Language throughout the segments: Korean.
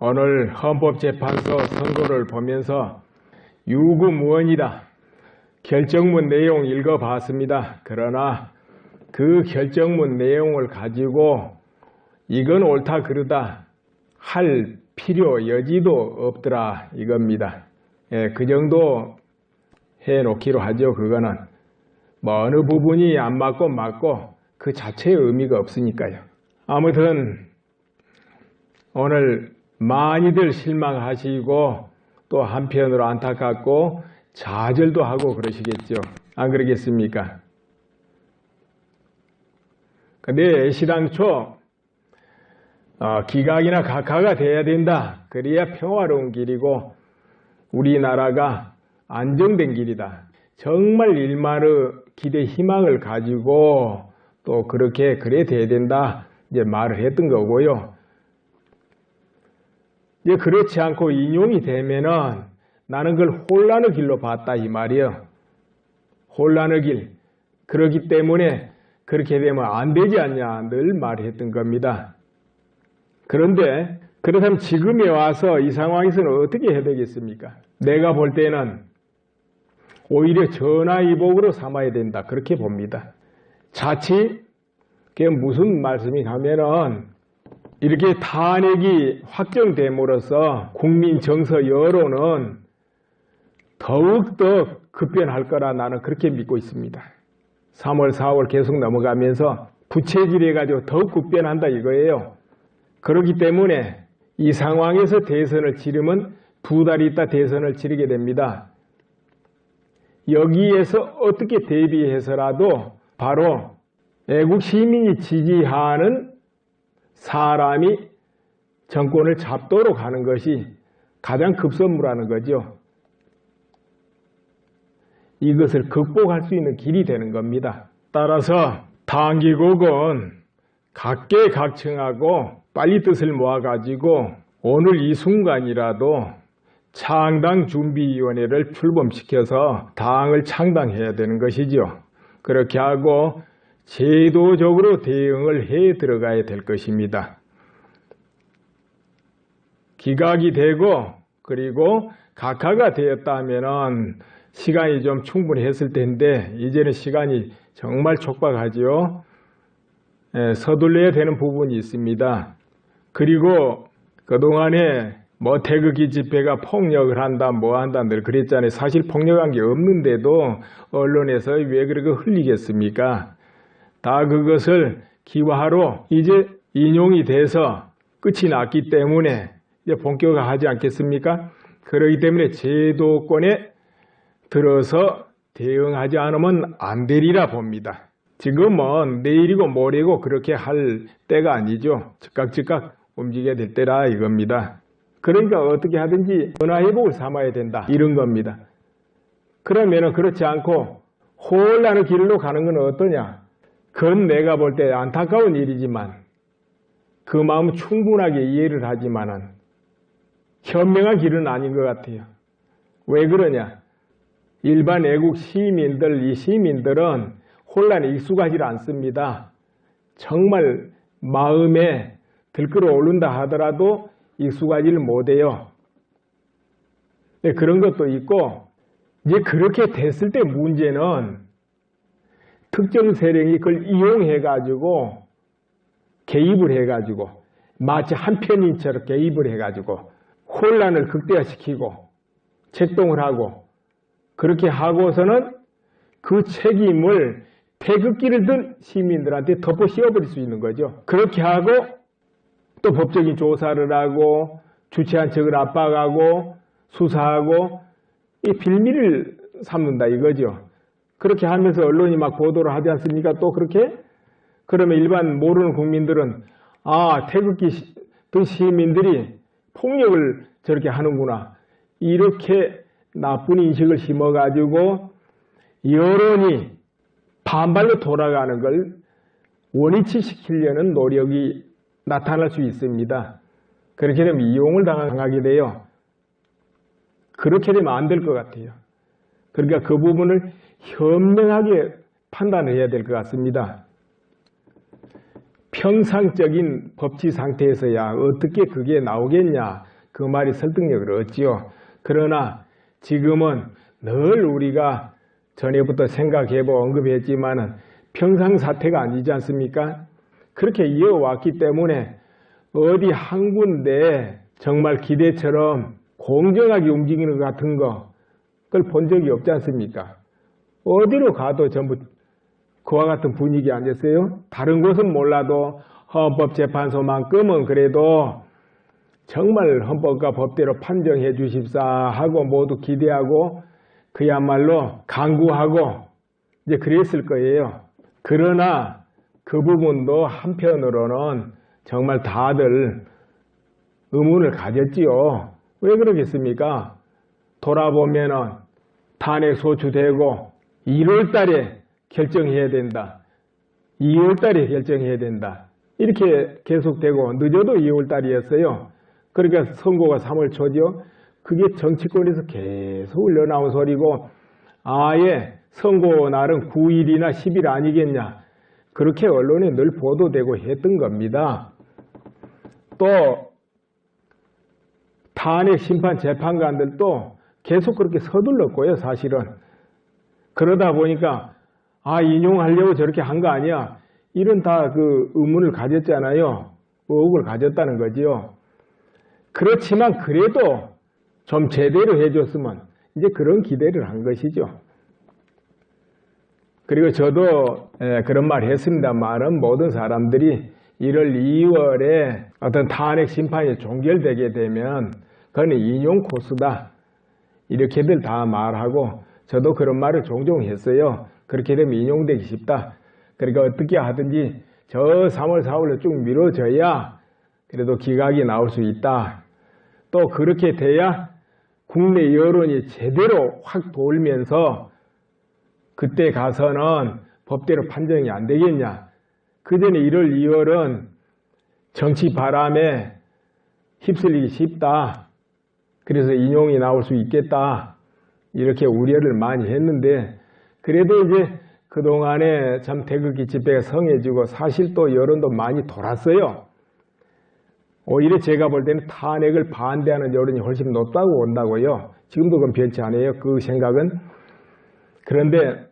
오늘 헌법재판소 선고를 보면서 유구무원이다. 결정문 내용 읽어봤습니다. 그러나 그 결정문 내용을 가지고 이건 옳다 그르다 할 필요 여지도 없더라 이겁니다. 예, 그 정도 해놓기로 하죠. 그거는 뭐 어느 부분이 안 맞고 그 자체의 의미가 없으니까요. 아무튼 오늘 많이들 실망하시고 또 한편으로 안타깝고 좌절도 하고 그러시겠죠. 안 그러겠습니까? 근데 애시당초 기각이나 각하가 돼야 된다. 그래야 평화로운 길이고 우리나라가 안정된 길이다. 정말 일말의 기대 희망을 가지고 또 그렇게 그래 돼야 된다. 이제 말을 했던 거고요. 이제 그렇지 않고 인용이 되면은 나는 그걸 혼란의 길로 봤다 이 말이에요. 혼란의 길. 그렇기 때문에 그렇게 되면 안 되지 않냐 늘 말했던 겁니다. 그런데 그렇다면 지금에 와서 이 상황에서는 어떻게 해야 되겠습니까? 내가 볼 때는 오히려 전화위복으로 삼아야 된다 그렇게 봅니다. 자칫 그게 무슨 말씀이 가면은 이렇게 탄핵이 확정됨으로써 국민 정서 여론은 더욱더 급변할 거라 나는 그렇게 믿고 있습니다. 3월, 4월 계속 넘어가면서 부채질해가지고 더욱 급변한다 이거예요. 그렇기 때문에 이 상황에서 대선을 치르면 2달 있다 대선을 치르게 됩니다. 여기에서 어떻게 대비해서라도 바로 애국 시민이 지지하는 사람이 정권을 잡도록 하는 것이 가장 급선무라는 거죠. 이것을 극복할 수 있는 길이 되는 겁니다. 따라서 당기국은 각계각층하고 빨리 뜻을 모아가지고 오늘 이 순간이라도 창당준비위원회를 출범시켜서 당을 창당해야 되는 것이죠. 그렇게 하고 제도적으로 대응을 해 들어가야 될 것입니다. 기각이 되고 그리고 각하가 되었다면 시간이 좀 충분히 했을 텐데 이제는 시간이 정말 촉박하지요. 서둘러야 되는 부분이 있습니다. 그리고 그동안에 뭐 태극기 집회가 폭력을 한다 뭐 한다 늘 그랬잖아요. 사실 폭력한 게 없는데도 언론에서 왜 그렇게 흘리겠습니까? 다 그것을 기화로 이제 인용이 돼서 끝이 났기 때문에 이제 본격화하지 않겠습니까? 그렇기 때문에 제도권에 들어서 대응하지 않으면 안 되리라 봅니다. 지금은 내일이고 모레고 그렇게 할 때가 아니죠. 즉각 움직여야 될 때라 이겁니다. 그러니까 어떻게 하든지 전화회복을 삼아야 된다 이런 겁니다. 그러면 그렇지 않고 혼란의 길로 가는 건 어떠냐? 그건 내가 볼 때 안타까운 일이지만 그 마음 충분하게 이해를 하지만은 현명한 길은 아닌 것 같아요. 왜 그러냐? 일반 애국 시민들, 이 시민들은 혼란에 익숙하지 않습니다. 정말 마음에 들끓어 오른다 하더라도 익숙하지를 못해요. 그런 것도 있고 이제 그렇게 됐을 때 문제는 특정 세력이 그걸 이용해가지고 개입을 해가지고 마치 한 편인처럼 개입을 해가지고 혼란을 극대화시키고 책동을 하고 그렇게 하고서는 그 책임을 태극기를 든 시민들한테 덮어 씌워버릴 수 있는 거죠. 그렇게 하고 또 법적인 조사를 하고 주체한 척을 압박하고 수사하고 이 빌미를 삼는다 이거죠. 그렇게 하면서 언론이 막 보도를 하지 않습니까? 또 그렇게? 그러면 일반 모르는 국민들은 태극기 든 시민들이 폭력을 저렇게 하는구나. 이렇게 나쁜 인식을 심어가지고 여론이 반발로 돌아가는 걸 원위치 시키려는 노력이 나타날 수 있습니다. 그렇게 되면 이용을 당하게 돼요. 그렇게 되면 안 될 것 같아요. 그러니까 그 부분을 현명하게 판단을 해야 될 것 같습니다. 평상적인 법치 상태에서야 어떻게 그게 나오겠냐, 그 말이 설득력을 얻지요. 그러나 지금은 늘 우리가 전에부터 생각해보고 언급했지만은 평상사태가 아니지 않습니까? 그렇게 이어왔기 때문에 어디 한 군데 정말 기대처럼 공정하게 움직이는 것 같은 거, 그걸 본 적이 없지 않습니까? 어디로 가도 전부 그와 같은 분위기 아니었어요? 다른 곳은 몰라도 헌법재판소만큼은 그래도 정말 헌법과 법대로 판정해 주십사 하고 모두 기대하고 그야말로 강구하고 이제 그랬을 거예요. 그러나 그 부분도 한편으로는 정말 다들 의문을 가졌지요. 왜 그러겠습니까? 돌아보면은 탄핵 소추되고 1월 달에 결정해야 된다. 2월 달에 결정해야 된다. 이렇게 계속되고 늦어도 2월 달이었어요. 그러니까 선고가 3월 초죠. 그게 정치권에서 계속 흘러나온 소리고 아예 선고 날은 9일이나 10일 아니겠냐. 그렇게 언론에 늘 보도되고 했던 겁니다. 또 탄핵 심판 재판관들도 계속 그렇게 서둘렀고요, 사실은. 그러다 보니까 인용하려고 저렇게 한 거 아니야. 이런 다 그 의문을 가졌잖아요. 의혹을 가졌다는 거지요. 그렇지만 그래도 좀 제대로 해줬으면 이제 그런 기대를 한 것이죠. 그리고 저도 그런 말 했습니다만은 모든 사람들이 1월, 2월에 어떤 탄핵 심판이 종결되게 되면 그건 인용 코스다. 이렇게들 다 말하고 저도 그런 말을 종종 했어요. 그렇게 되면 인용되기 쉽다. 그러니까 어떻게 하든지 저 3월, 4월로 쭉 미뤄져야 그래도 기각이 나올 수 있다. 또 그렇게 돼야 국내 여론이 제대로 확 돌면서 그때 가서는 법대로 판정이 안 되겠냐. 그 전에 1월, 2월은 정치 바람에 휩쓸리기 쉽다. 그래서 인용이 나올 수 있겠다. 이렇게 우려를 많이 했는데 그래도 이제 그동안에 참 태극기 집회가 성해지고 사실 또 여론도 많이 돌았어요. 오히려 제가 볼 때는 탄핵을 반대하는 여론이 훨씬 높다고 본다고요. 지금도 그건 변치 않아요. 그 생각은. 그런데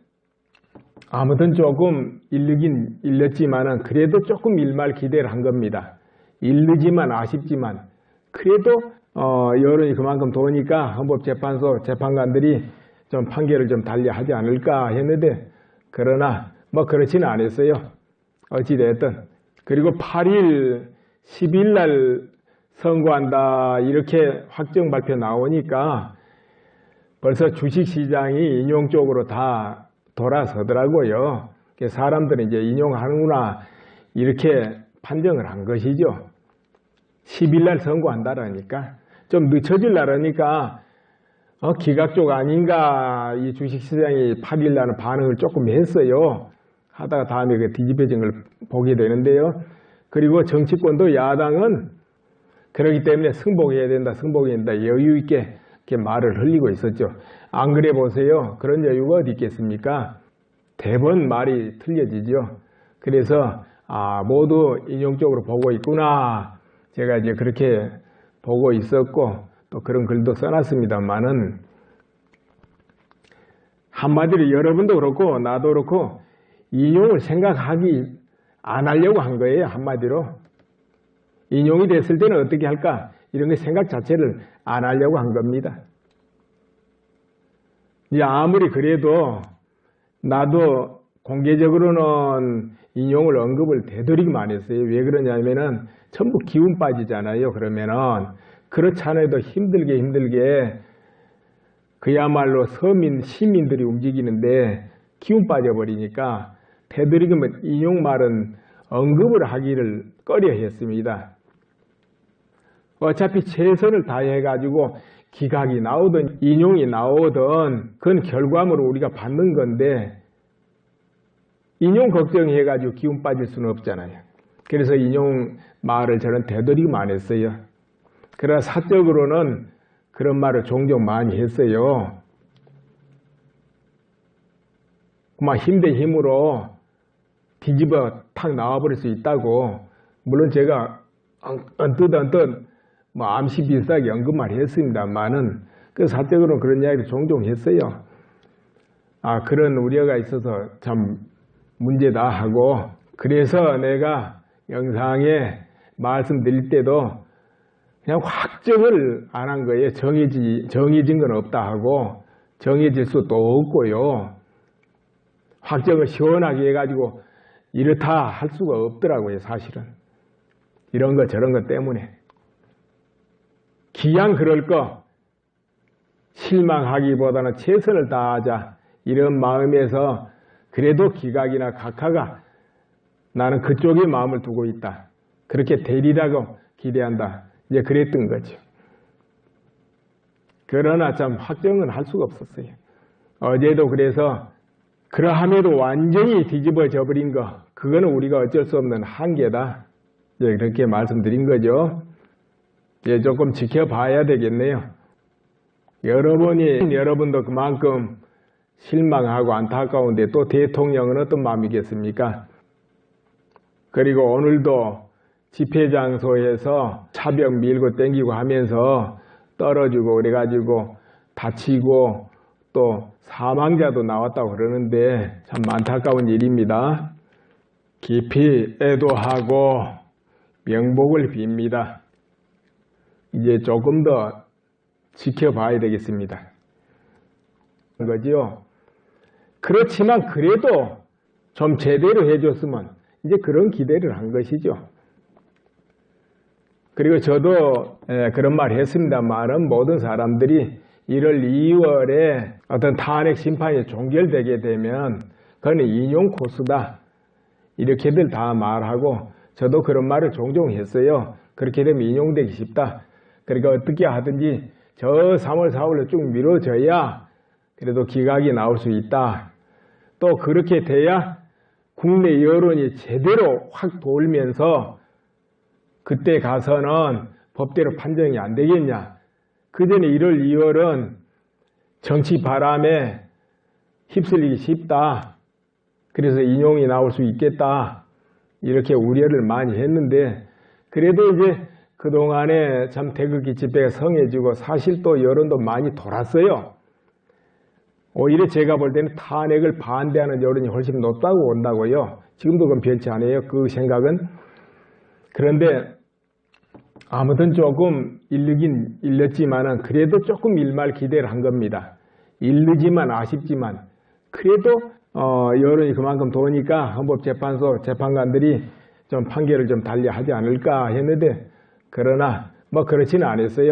아무튼 조금 일르긴 일렀지만은 그래도 조금 일말 기대를 한 겁니다. 일르지만 아쉽지만 그래도 여론이 그만큼 도니까 헌법재판소 재판관들이 좀 판결을 좀 달리하지 않을까 했는데 그러나 뭐 그렇지는 않았어요. 어찌됐든. 그리고 8일, 10일 날 선고한다 이렇게 확정 발표 나오니까 벌써 주식시장이 인용 쪽으로 다 돌아서더라고요. 사람들은 이제 인용하는구나 이렇게 판정을 한 것이죠. 10일 날 선고한다라니까 좀 늦춰질라니까 기각 쪽 아닌가 이 주식시장이 8일 날은 반응을 조금 했어요. 하다가 다음에 그 뒤집어진 걸 보게 되는데요. 그리고 정치권도 야당은 그렇기 때문에 승복해야 된다, 승복해야 된다 여유 있게 이렇게 말을 흘리고 있었죠. 안 그래 보세요. 그런 여유가 어디 있겠습니까? 대번 말이 틀려지죠. 그래서 모두 인용 쪽으로 보고 있구나. 제가 이제 그렇게 보고 있었고 또 그런 글도 써놨습니다만은 한마디로 여러분도 그렇고 나도 그렇고 인용을 생각하기 안 하려고 한 거예요. 한마디로. 인용이 됐을 때는 어떻게 할까? 이런 게 생각 자체를 안 하려고 한 겁니다. 이제 아무리 그래도 나도 공개적으로는 인용을 언급을 되도록이만 했어요. 왜 그러냐면은 전부 기운 빠지잖아요. 그러면은 그렇지 않아도 힘들게 그야말로 서민, 시민들이 움직이는데 기운 빠져버리니까 되도록이면 인용 말은 언급을 하기를 꺼려 했습니다. 어차피 최선을 다해가지고 기각이 나오든 인용이 나오든 그건 결과물을 우리가 받는 건데 인용 걱정해가지고 기운 빠질 수는 없잖아요. 그래서 인용 말을 저는 되도록이만 했어요. 그러나 사적으로는 그런 말을 종종 많이 했어요. 막 힘든 힘으로 뒤집어 탁 나와버릴 수 있다고. 물론 제가 언뜻 뭐 암시 비슷하게 언급만 했습니다만은 그 사적으로는 그런 이야기를 종종 했어요. 아, 그런 우려가 있어서 참 문제다 하고, 그래서 내가 영상에 말씀드릴 때도 그냥 확정을 안 한 거예요. 정해진 건 없다 하고, 정해질 수도 없고요. 확정을 시원하게 해가지고 이렇다 할 수가 없더라고요, 사실은. 이런 거 저런 것 때문에. 기왕 그럴 거 실망하기보다는 최선을 다하자, 이런 마음에서 그래도 기각이나 각하가 나는 그쪽에 마음을 두고 있다, 그렇게 되리라고 기대한다, 이제 그랬던 거죠. 그러나 참 확정은 할 수가 없었어요. 어제도 그래서 그러함에도 완전히 뒤집어져 버린 거, 그거는 우리가 어쩔 수 없는 한계다, 이제 그렇게 말씀드린 거죠. 이제 조금 지켜봐야 되겠네요. 여러분도 그만큼 실망하고 안타까운데 또 대통령은 어떤 마음이겠습니까? 그리고 오늘도 집회 장소에서 차벽 밀고 땡기고 하면서 떨어지고 그래가지고 다치고 또 사망자도 나왔다고 그러는데 참 안타까운 일입니다. 깊이 애도하고 명복을 빕니다. 이제 조금 더 지켜봐야 되겠습니다. 거지요. 그렇지만 그래도 좀 제대로 해줬으면, 이제 그런 기대를 한 것이죠. 그리고 저도 그런 말 했습니다만은, 모든 사람들이 1월 2월에 어떤 탄핵 심판이 종결되게 되면 그건 인용 코스다, 이렇게들 다 말하고, 저도 그런 말을 종종 했어요. 그렇게 되면 인용되기 쉽다. 그러니까 어떻게 하든지 저 3월 4월로 쭉 미뤄져야 그래도 기각이 나올 수 있다. 또 그렇게 돼야 국내 여론이 제대로 확 돌면서 그때 가서는 법대로 판정이 안 되겠냐. 그 전에 1월 2월은 정치 바람에 휩쓸리기 쉽다. 그래서 인용이 나올 수 있겠다, 이렇게 우려를 많이 했는데, 그래도 이제 그동안에 참 태극기 집회가 성해지고 사실 또 여론도 많이 돌았어요. 오히려 제가 볼 때는 탄핵을 반대하는 여론이 훨씬 높다고 본다고요. 지금도 그건 변치 않아요, 그 생각은. 그런데 아무튼 조금 일르긴 일렀지만은 그래도 조금 일말 기대를 한 겁니다. 일르지만 아쉽지만 그래도 여론이 그만큼 도니까 헌법재판소 재판관들이 좀 판결을 좀 달리하지 않을까 했는데, 그러나 뭐 그렇지는 않았어요.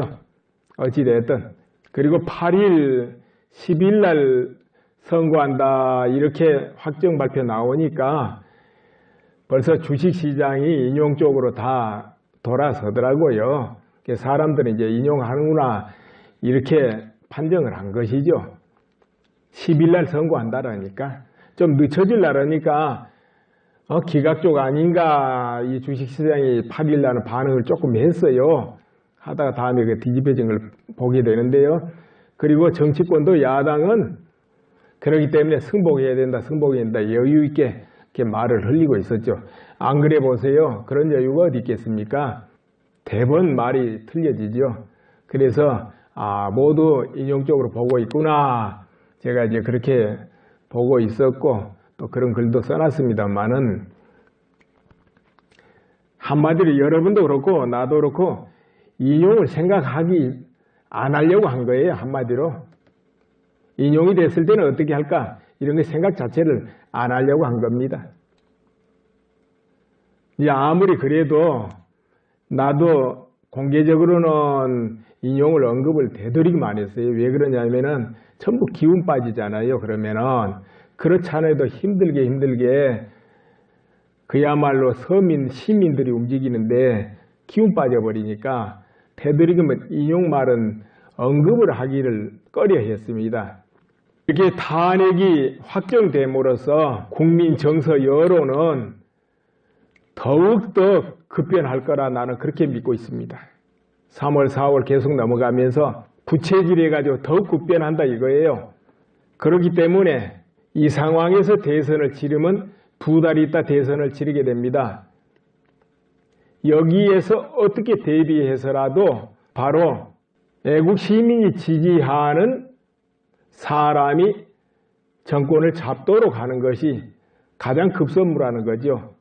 어찌됐든. 그리고 8일, 10일 날 선고한다, 이렇게 확정 발표 나오니까 벌써 주식시장이 인용 쪽으로 다 돌아서더라고요. 사람들은 이제 인용하는구나, 이렇게 판정을 한 것이죠. 10일 날 선고한다라니까. 좀 늦춰질라니까 기각 쪽 아닌가, 이 주식시장이 8일 날은 반응을 조금 했어요. 하다가 다음에 그 뒤집어진 걸 보게 되는데요. 그리고 정치권도 야당은 그렇기 때문에 승복해야 된다, 승복해야 된다, 여유 있게 이렇게 말을 흘리고 있었죠. 안 그래 보세요. 그런 여유가 어디 있겠습니까? 대번 말이 틀려지죠. 그래서 모두 인용적으로 보고 있구나, 제가 이제 그렇게 보고 있었고 또 그런 글도 써놨습니다만은, 한마디로 여러분도 그렇고 나도 그렇고 인용을 생각하기 안 하려고 한 거예요. 한마디로 인용이 됐을 때는 어떻게 할까, 이런 게 생각 자체를 안 하려고 한 겁니다. 이제 아무리 그래도 나도 공개적으로는 인용을 언급을 되도록이면 했어요. 왜 그러냐면은 전부 기운 빠지잖아요. 그러면은 그렇지 않아도 힘들게 그야말로 서민, 시민들이 움직이는데 기운 빠져버리니까 되도록이면 인용 말은 언급을 하기를 꺼려 했습니다. 이렇게 탄핵이 확정됨으로써 국민 정서 여론은 더욱더 급변할 거라 나는 그렇게 믿고 있습니다. 3월, 4월 계속 넘어가면서 부채질해가지고 더욱 급변한다 이거예요. 그렇기 때문에 이 상황에서 대선을 치르면 두 달 있다 대선을 치르게 됩니다. 여기에서 어떻게 대비해서라도 바로 애국 시민이 지지하는 사람이 정권을 잡도록 하는 것이 가장 급선무라는 거죠.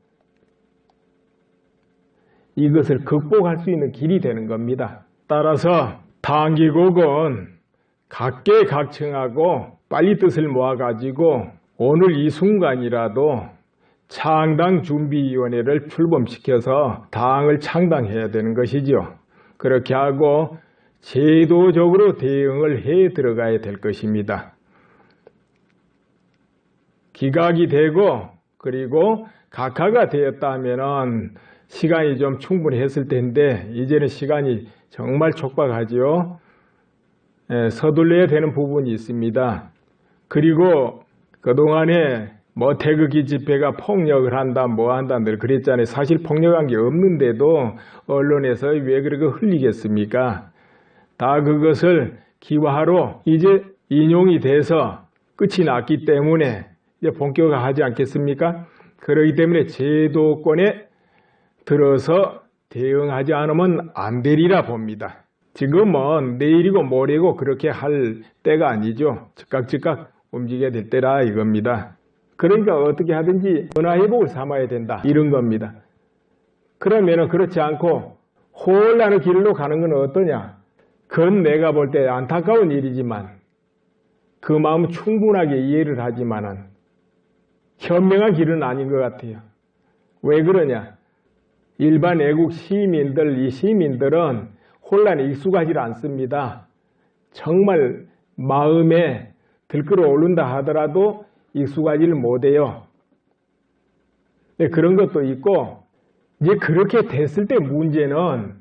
이것을 극복할 수 있는 길이 되는 겁니다. 따라서 당기국은 각계각층하고 빨리 뜻을 모아가지고 오늘 이 순간이라도 창당준비위원회를 출범시켜서 당을 창당해야 되는 것이죠. 그렇게 하고 제도적으로 대응을 해 들어가야 될 것입니다. 기각이 되고 그리고 각하가 되었다면 시간이 좀 충분히 했을 텐데 이제는 시간이 정말 촉박하지요. 서둘러야 되는 부분이 있습니다. 그리고 그동안에 뭐 태극기 집회가 폭력을 한다 뭐 한다 늘 그랬잖아요. 사실 폭력한 게 없는데도 언론에서 왜 그렇게 흘리겠습니까? 다 그것을 기화로 이제 인용이 돼서 끝이 났기 때문에 이제 본격화하지 않겠습니까? 그렇기 때문에 제도권에 들어서 대응하지 않으면 안 되리라 봅니다. 지금은 내일이고 모레고 그렇게 할 때가 아니죠. 즉각 움직여야 될 때라 이겁니다. 그러니까 어떻게 하든지 전화회복을 삼아야 된다 이런 겁니다. 그러면 그렇지 않고 혼란의 길로 가는 건 어떠냐? 그건 내가 볼 때 안타까운 일이지만 그 마음은 충분하게 이해를 하지만은 현명한 길은 아닌 것 같아요. 왜 그러냐? 일반 애국 시민들, 이 시민들은 혼란에 익숙하지 않습니다. 정말 마음에 들끓어 오른다 하더라도 익숙하지를 못해요. 네, 그런 것도 있고 이제 그렇게 됐을 때 문제는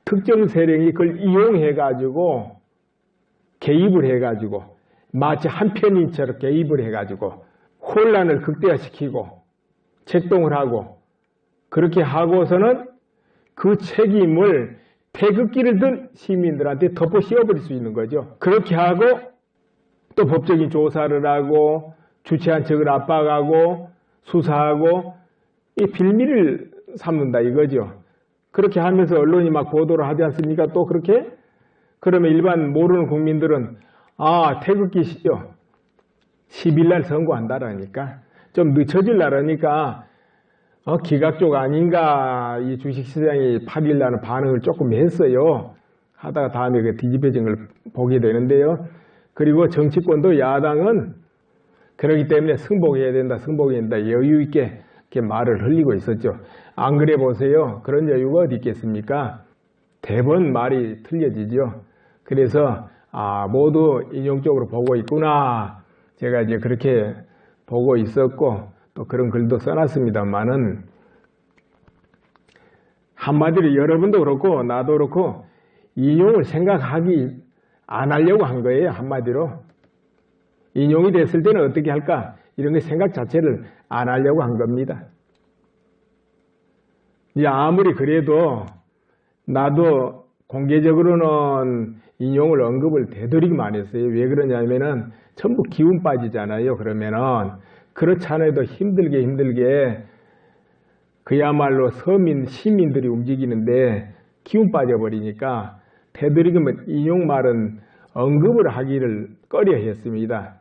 특정 세력이 그걸 이용해가지고 개입을 해가지고 마치 한 편인처럼 개입을 해가지고 혼란을 극대화시키고 책동을 하고 그렇게 하고서는 그 책임을 태극기를 든 시민들한테 덮어 씌워버릴 수 있는 거죠. 그렇게 하고 또 법적인 조사를 하고 주체한 척을 압박하고 수사하고 이 빌미를 삼는다 이거죠. 그렇게 하면서 언론이 막 보도를 하지 않습니까? 또 그렇게? 그러면 일반 모르는 국민들은 아 태극기시죠. 10일날 선고한다라니까 좀 늦춰질라니까 기각 쪽 아닌가 이 주식시장이 8일날은 반응을 조금 했어요. 하다가 다음에 그 뒤집어진 걸 보게 되는데요. 그리고 정치권도 야당은 그렇기 때문에 승복해야 된다 여유 있게 이렇게 말을 흘리고 있었죠. 안 그래 보세요. 그런 여유가 어디 있겠습니까? 대번 말이 틀려지죠. 그래서 모두 인용적으로 보고 있구나. 제가 이제 그렇게 보고 있었고 또 그런 글도 써놨습니다만은 한마디로 여러분도 그렇고 나도 그렇고 인용을 생각하기 안 하려고 한 거예요. 한마디로 인용이 됐을 때는 어떻게 할까 이런 게 생각 자체를 안 하려고 한 겁니다. 이제 아무리 그래도 나도 공개적으로는 인용을 언급을 되도록이면 했어요. 왜 그러냐면은 전부 기운 빠지잖아요. 그러면은 그렇지 않아도 힘들게 그야말로 서민 시민들이 움직이는데 기운 빠져버리니까 되도록이면 인용 말은 언급을 하기를 꺼려 했습니다.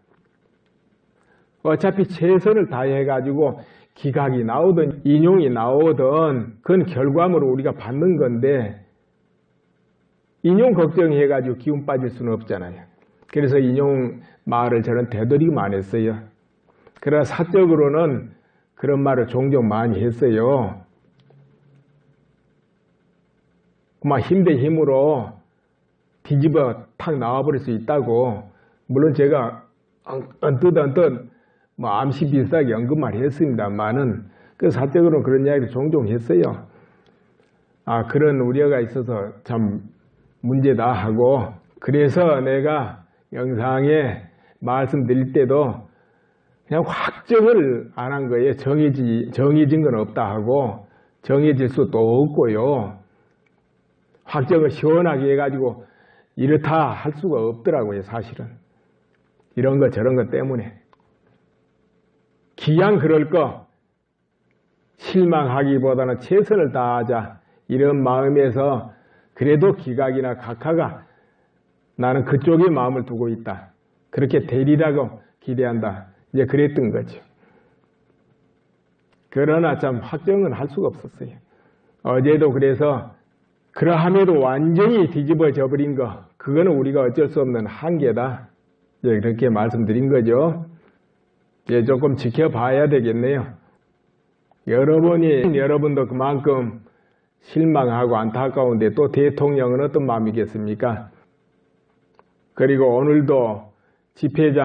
어차피 최선을 다해가지고 기각이 나오든 인용이 나오든 그건 결과물을 우리가 받는 건데 인용 걱정해가지고 기운 빠질 수는 없잖아요. 그래서 인용 말을 저는 되도록이면 안 했어요. 그러나 사적으로는 그런 말을 종종 많이 했어요. 막 힘 대 힘으로 뒤집어 탁 나와버릴 수 있다고. 물론 제가 언뜻 뭐 암시 비슷하게 언급만 했습니다만은 그 사적으로는 그런 이야기를 종종 했어요. 그런 우려가 있어서 참 문제다 하고 그래서 내가 영상에 말씀드릴 때도 그냥 확정을 안 한 거예요. 정해진 건 없다 하고 정해질 수도 없고요. 확정을 시원하게 해가지고 이렇다 할 수가 없더라고요. 사실은 이런 것 저런 것 때문에 기양 그럴 거 실망하기보다는 최선을 다하자 이런 마음에서 그래도 기각이나 각하가 나는 그쪽에 마음을 두고 있다. 그렇게 되리라고 기대한다. 이제 그랬던 거죠. 그러나 참 확정은 할 수가 없었어요. 어제도 그래서 그러함에도 완전히 뒤집어져 버린 거 그거는 우리가 어쩔 수 없는 한계다. 이제 그렇게 말씀드린 거죠. 이제 조금 지켜봐야 되겠네요. 여러분도 그만큼 실망하고 안타까운데 또 대통령은 어떤 마음이겠습니까? 그리고 오늘도 집회장